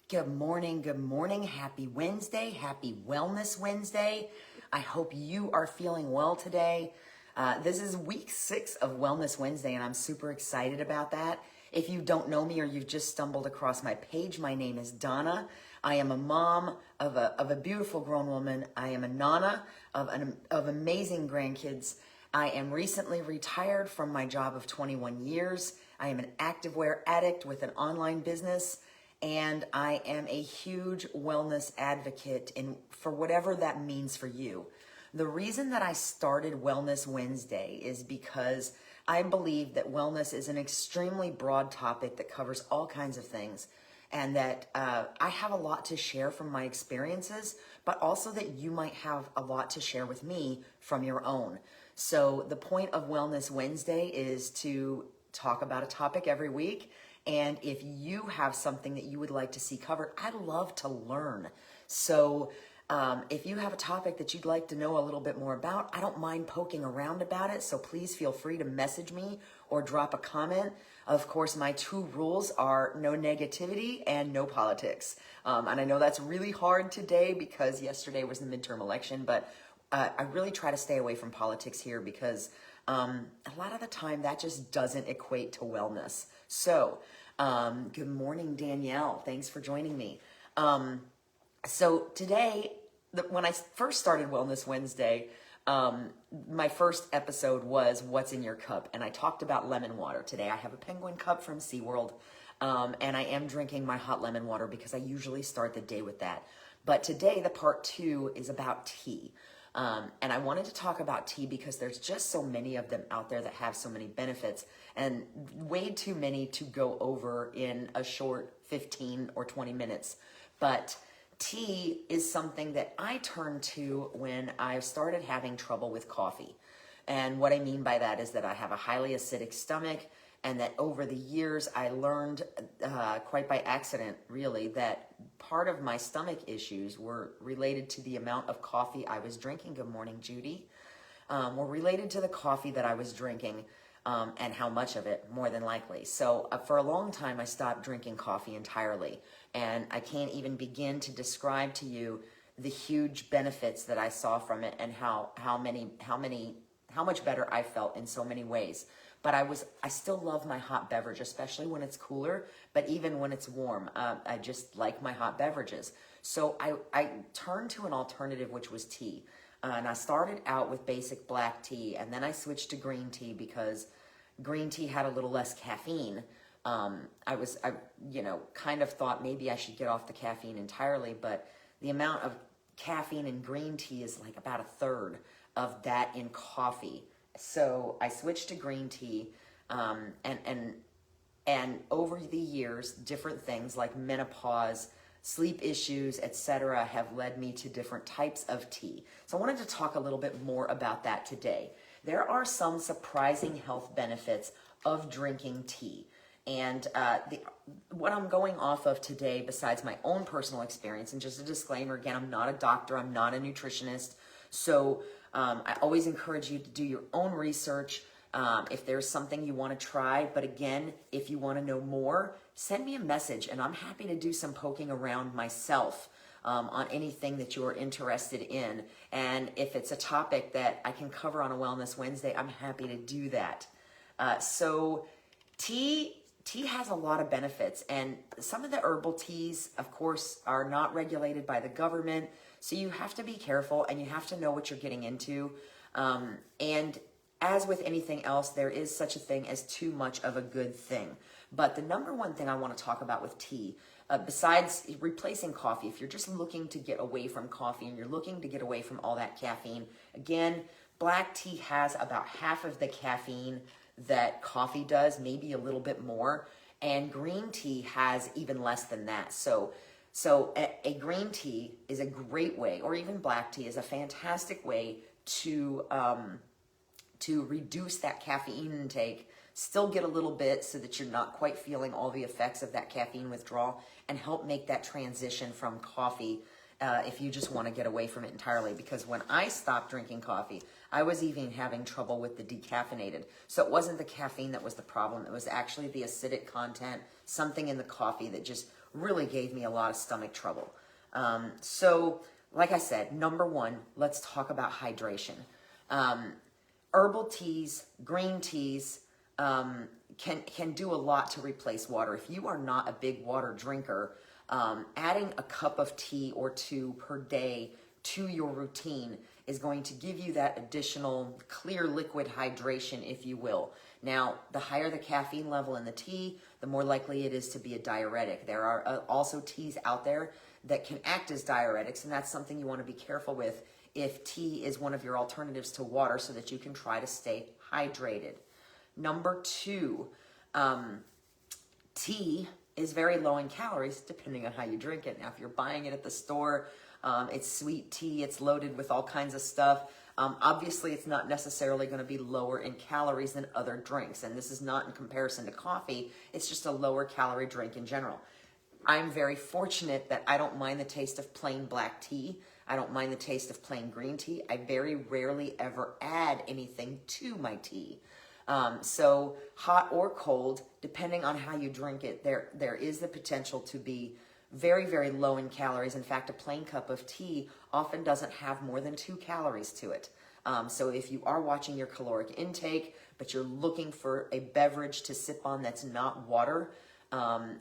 Good morning, good morning. Happy Wednesday, happy Wellness Wednesday. I hope you are feeling well today. This is week 6 of Wellness Wednesday, and I'm super excited about that. If you don't know me or you've just stumbled across my page, my name is Donna. I am a mom of a beautiful grown woman. I am a nana of amazing grandkids. I am recently retired from my job of 21 years. I am an activewear addict with an online business. And I am a huge wellness advocate for whatever that means for you. The reason that I started Wellness Wednesday is because I believe that wellness is an extremely broad topic that covers all kinds of things, and that I have a lot to share from my experiences, but also that you might have a lot to share with me from your own. So the point of Wellness Wednesday is to talk about a topic every week. And if you have something that you would like to see covered, I'd love to learn. So if you have a topic that you'd like to know a little bit more about, I don't mind poking around about it. So please feel free to message me or drop a comment. Of course, my 2 rules are no negativity and no politics. And I know that's really hard today because yesterday was the midterm election, but I really try to stay away from politics here because a lot of the time that just doesn't equate to wellness. So, good morning, Danielle. Thanks for joining me. So today, when I first started Wellness Wednesday, my first episode was What's in Your Cup? And I talked about lemon water. Today I have a penguin cup from SeaWorld, and I am drinking my hot lemon water because I usually start the day with that. But today, the part 2 is about tea. And I wanted to talk about tea because there's just so many of them out there that have so many benefits, and way too many to go over in a short 15 or 20 minutes. But tea is something that I turned to when I started having trouble with coffee. And what I mean by that is that I have a highly acidic stomach, and that over the years I learned quite by accident, really, that part of my stomach issues were related to the amount of coffee I was drinking. Good morning, Judy. Were related to the coffee that I was drinking and how much of it, more than likely. So for a long time, I stopped drinking coffee entirely. And I can't even begin to describe to you the huge benefits that I saw from it and how much better I felt in so many ways. But I still love my hot beverage, especially when it's cooler, but even when it's warm, I just like my hot beverages. So I turned to an alternative, which was tea. And I started out with basic black tea, and then I switched to green tea because green tea had a little less caffeine. I kind of thought maybe I should get off the caffeine entirely, but the amount of caffeine in green tea is like about 1/3 of that in coffee. So I switched to green tea, and over the years, different things like menopause, sleep issues, etc., have led me to different types of tea. So I wanted to talk a little bit more about that today. There are some surprising health benefits of drinking tea. And what I'm going off of today, besides my own personal experience, and just a disclaimer, again, I'm not a doctor, I'm not a nutritionist, so I always encourage you to do your own research if there's something you want to try. But again, if you want to know more, send me a message, and I'm happy to do some poking around myself on anything that you're interested in. And if it's a topic that I can cover on a Wellness Wednesday, I'm happy to do that. So tea has a lot of benefits, and some of the herbal teas, of course, are not regulated by the government. So you have to be careful, and you have to know what you're getting into. And as with anything else, there is such a thing as too much of a good thing. But the number one thing I want to talk about with tea, besides replacing coffee, if you're just looking to get away from coffee and you're looking to get away from all that caffeine, again, black tea has about half of the caffeine that coffee does, maybe a little bit more, and green tea has even less than that. So a green tea is a great way, or even black tea is a fantastic way to reduce that caffeine intake, still get a little bit so that you're not quite feeling all the effects of that caffeine withdrawal, and help make that transition from coffee if you just want to get away from it entirely. Because when I stopped drinking coffee, I was even having trouble with the decaffeinated. So it wasn't the caffeine that was the problem. It was actually the acidic content, something in the coffee that just really gave me a lot of stomach trouble. So like I said, number one, let's talk about hydration. Herbal teas, green teas, can do a lot to replace water. If you are not a big water drinker, adding a cup of tea or two per day to your routine is going to give you that additional clear liquid hydration, if you will. Now, the higher the caffeine level in the tea, the more likely it is to be a diuretic. There are also teas out there that can act as diuretics, and that's something you want to be careful with if tea is one of your alternatives to water, so that you can try to stay hydrated. Number two, tea is very low in calories depending on how you drink it. Now, if you're buying it at the store, it's sweet tea, it's loaded with all kinds of stuff. Obviously, it's not necessarily going to be lower in calories than other drinks. And this is not in comparison to coffee. It's just a lower calorie drink in general. I'm very fortunate that I don't mind the taste of plain black tea. I don't mind the taste of plain green tea. I very rarely ever add anything to my tea. So hot or cold, depending on how you drink it, there is the potential to be very, very low in calories. In fact, a plain cup of tea often doesn't have more than 2 calories to it. So if you are watching your caloric intake, but you're looking for a beverage to sip on that's not water,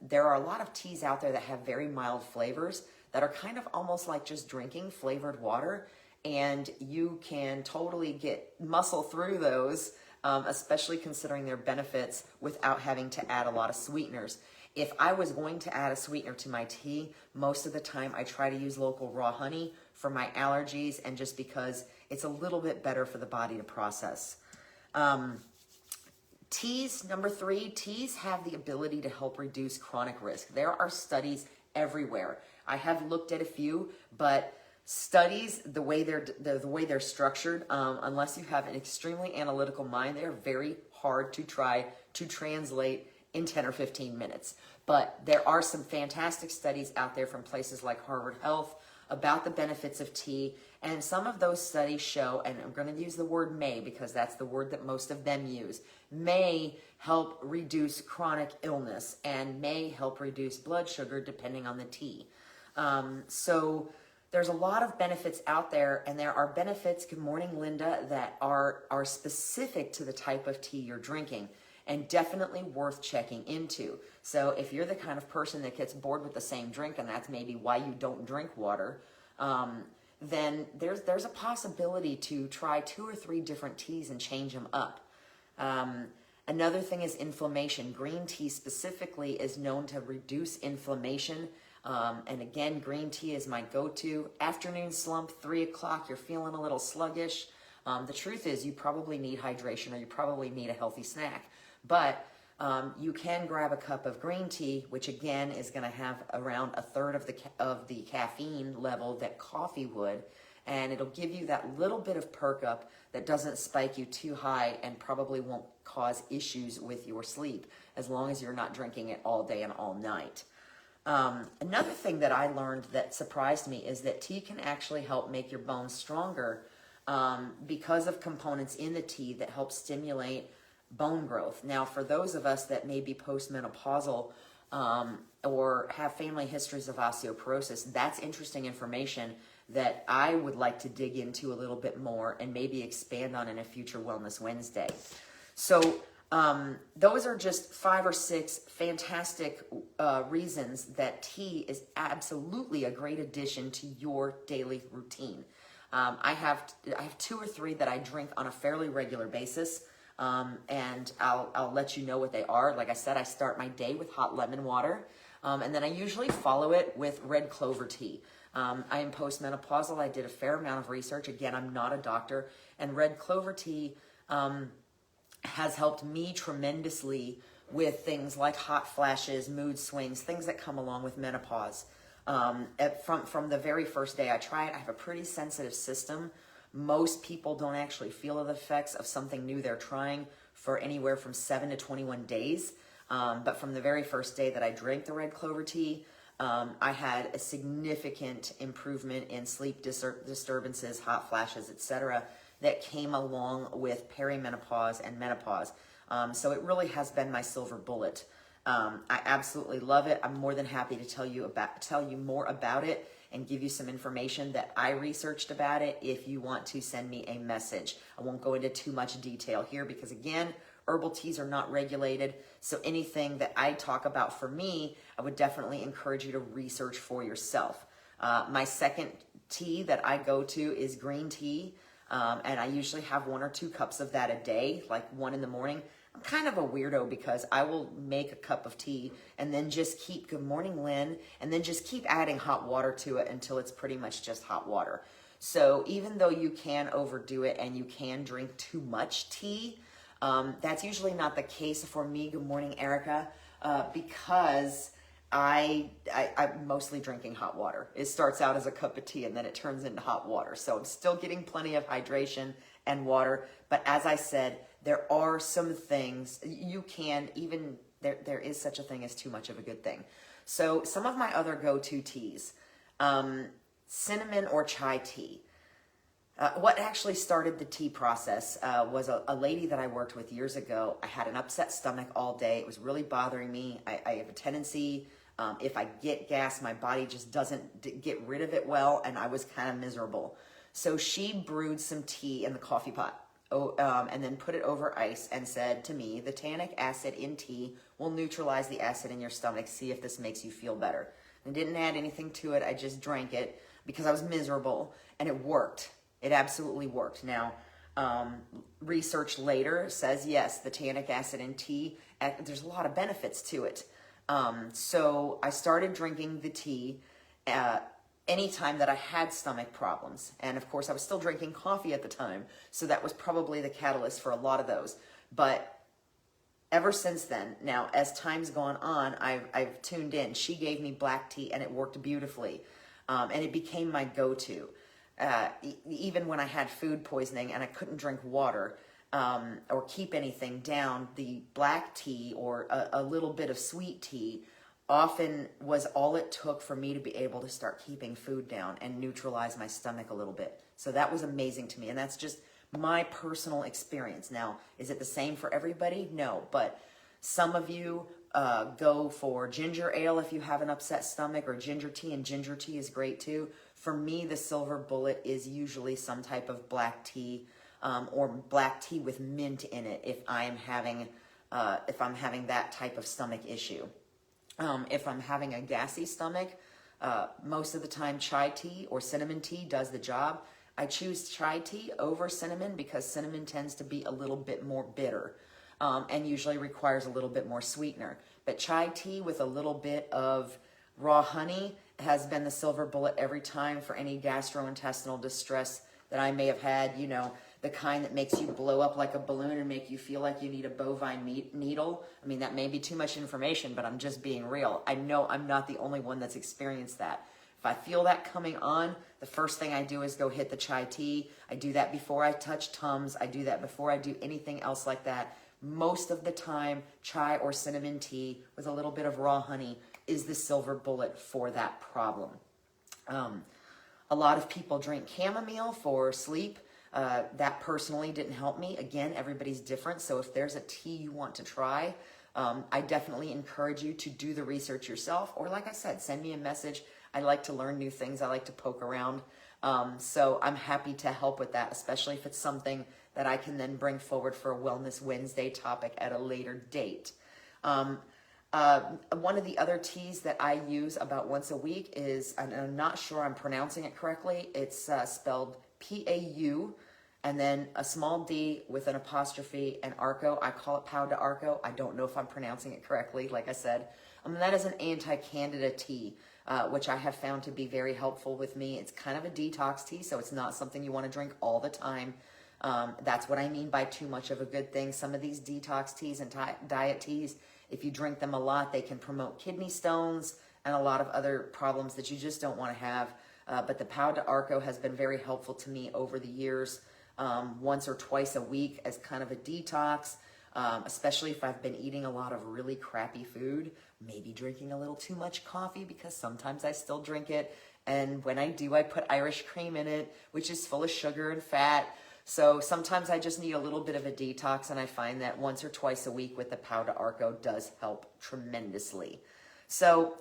there are a lot of teas out there that have very mild flavors that are kind of almost like just drinking flavored water, and you can totally muscle through those, especially considering their benefits, without having to add a lot of sweeteners. If I was going to add a sweetener to my tea, most of the time I try to use local raw honey for my allergies, and just because it's a little bit better for the body to process. Teas, number 3, teas have the ability to help reduce chronic risk. There are studies everywhere. I have looked at a few, but studies, the way they're structured, unless you have an extremely analytical mind, they're very hard to try to translate in 10 or 15 minutes. But there are some fantastic studies out there from places like Harvard Health about the benefits of tea, and some of those studies show, and I'm going to use the word may because that's the word that most of them use, may help reduce chronic illness and may help reduce blood sugar depending on the tea. So there's a lot of benefits out there, and there are benefits, good morning Linda, that are specific to the type of tea you're drinking, and definitely worth checking into. So if you're the kind of person that gets bored with the same drink, and that's maybe why you don't drink water, then there's a possibility to try 2 or 3 different teas and change them up. Another thing is inflammation. Green tea specifically is known to reduce inflammation. And again, green tea is my go-to. Afternoon slump, 3 o'clock, you're feeling a little sluggish. The truth is you probably need hydration, or you probably need a healthy snack. But you can grab a cup of green tea, which again is going to have around 1/3 of the caffeine level that coffee would, and it'll give you that little bit of perk up that doesn't spike you too high and probably won't cause issues with your sleep, as long as you're not drinking it all day and all night. Another thing that I learned that surprised me is that tea can actually help make your bones stronger, because of components in the tea that help stimulate bone growth. Now, for those of us that may be postmenopausal, or have family histories of osteoporosis, that's interesting information that I would like to dig into a little bit more and maybe expand on in a future Wellness Wednesday. So those are just 5 or 6 fantastic reasons that tea is absolutely a great addition to your daily routine. I have 2 or 3 that I drink on a fairly regular basis, and I'll let you know what they are. Like I said, I start my day with hot lemon water, and then I usually follow it with red clover tea. I am postmenopausal. I did a fair amount of research. Again, I'm not a doctor, and red clover tea has helped me tremendously with things like hot flashes, mood swings, things that come along with menopause. From the very first day I try it, I have a pretty sensitive system. Most people don't actually feel the effects of something new they're trying for anywhere from 7 to 21 days. But from the very first day that I drank the red clover tea, I had a significant improvement in sleep disturbances, hot flashes, etc., that came along with perimenopause and menopause. So it really has been my silver bullet. I absolutely love it. I'm more than happy to tell you more about it and give you some information that I researched about it if you want to send me a message. I won't go into too much detail here because, again, herbal teas are not regulated. So anything that I talk about for me, I would definitely encourage you to research for yourself. My second tea that I go to is green tea. And I usually have 1 or 2 cups of that a day, like 1 in the morning. I'm kind of a weirdo because I will make a cup of tea and then just keep, good morning, Lynn, and then just keep adding hot water to it until it's pretty much just hot water. So even though you can overdo it and you can drink too much tea, that's usually not the case for me. Good morning, Erica, because I'm mostly drinking hot water. It starts out as a cup of tea and then it turns into hot water. So I'm still getting plenty of hydration and water. But as I said, there are some things you can even, there is such a thing as too much of a good thing. So some of my other go-to teas, cinnamon or chai tea. What actually started the tea process was a lady that I worked with years ago. I had an upset stomach all day. It was really bothering me. I have a tendency, if I get gas, my body just doesn't get rid of it well, and I was kind of miserable. So she brewed some tea in the coffee pot and then put it over ice and said to me, the tannic acid in tea will neutralize the acid in your stomach. See if this makes you feel better. I didn't add anything to it. I just drank it because I was miserable, and it worked. It absolutely worked. Now, research later says, yes, the tannic acid in tea, there's a lot of benefits to it. So I started drinking the tea anytime that I had stomach problems. And of course, I was still drinking coffee at the time. So that was probably the catalyst for a lot of those. But ever since then, now, as time's gone on, I've tuned in. She gave me black tea and it worked beautifully. And it became my go-to. Even when I had food poisoning and I couldn't drink water or keep anything down, the black tea or a little bit of sweet tea often was all it took for me to be able to start keeping food down and neutralize my stomach a little bit. So that was amazing to me. And that's just my personal experience. Now, is it the same for everybody? No, but some of you go for ginger ale if you have an upset stomach, or ginger tea, and ginger tea is great too. For me, the silver bullet is usually some type of black tea or black tea with mint in it if I'm having that type of stomach issue. If I'm having a gassy stomach, most of the time chai tea or cinnamon tea does the job. I choose chai tea over cinnamon because cinnamon tends to be a little bit more bitter and usually requires a little bit more sweetener. But chai tea with a little bit of raw honey has been the silver bullet every time for any gastrointestinal distress that I may have had, you know, the kind that makes you blow up like a balloon and make you feel like you need a bovine needle. I mean, that may be too much information, but I'm just being real. I know I'm not the only one that's experienced that. If I feel that coming on, the first thing I do is go hit the chai tea. I do that before I touch Tums. I do that before I do anything else like that. Most of the time, chai or cinnamon tea with a little bit of raw honey is the silver bullet for that problem. A lot of people drink chamomile for sleep. That personally didn't help me. Again, everybody's different. So if there's a tea you want to try, I definitely encourage you to do the research yourself. Or like I said, send me a message. I like to learn new things. I like to poke around. So I'm happy to help with that, especially if it's something that I can then bring forward for a Wellness Wednesday topic at a later date. One of the other teas that I use about once a week is, and I'm not sure I'm pronouncing it correctly, it's spelled P-A-U, and then a small D with an apostrophe and Arco. I call it Pau de Arco. I don't know if I'm pronouncing it correctly, like I said. That is an anti-candida tea, which I have found to be very helpful with me. It's kind of a detox tea, so it's not something you want to drink all the time. That's what I mean by too much of a good thing. Some of these detox teas and diet teas, if you drink them a lot, they can promote kidney stones and a lot of other problems that you just don't want to have. But the Pau de Arco has been very helpful to me over the years, once or twice a week as kind of a detox, especially if I've been eating a lot of really crappy food, maybe drinking a little too much coffee because sometimes I still drink it. And when I do, I put Irish cream in it, which is full of sugar and fat. So sometimes I just need a little bit of a detox, and I find that once or twice a week with the Pau d'Arco does help tremendously. So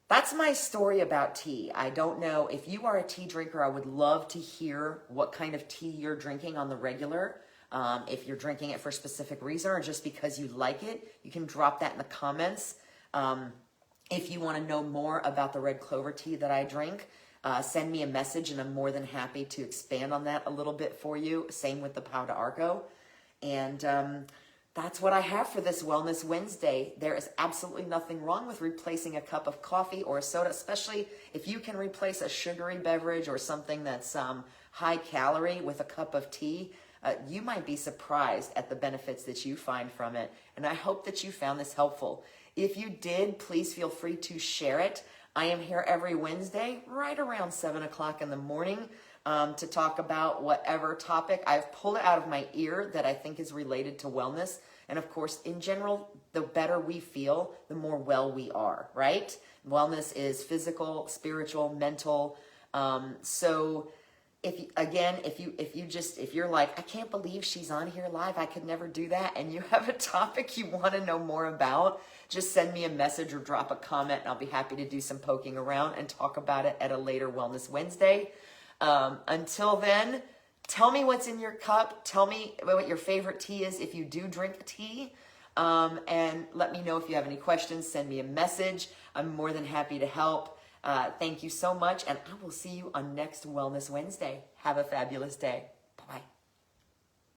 that's my story about tea. I don't know if you are a tea drinker. I would love to hear what kind of tea you're drinking on the regular. If you're drinking it for a specific reason or just because you like it, you can drop that in the comments. If you want to know more about the red clover tea that I drink, send me a message and I'm more than happy to expand on that a little bit for you. Same with the Pau d'Arco. And that's what I have for this Wellness Wednesday. There is absolutely nothing wrong with replacing a cup of coffee or a soda, especially if you can replace a sugary beverage or something that's high calorie with a cup of tea. You might be surprised at the benefits that you find from it. And I hope that you found this helpful. If you did, please feel free to share it. I am here every Wednesday, right around 7 o'clock in the morning, to talk about whatever topic. I've pulled it out of my ear that I think is related to wellness. And of course, in general, the better we feel, the more well we are, right? Wellness is physical, spiritual, mental. So if you're like, I can't believe she's on here live, I could never do that, and you have a topic you want to know more about, just send me a message or drop a comment, and I'll be happy to do some poking around and talk about it at a later Wellness Wednesday. Until then, tell me what's in your cup. Tell me what your favorite tea is if you do drink tea. And let me know if you have any questions. Send me a message. I'm more than happy to help. Thank you so much, and I will see you on next Wellness Wednesday. Have a fabulous day.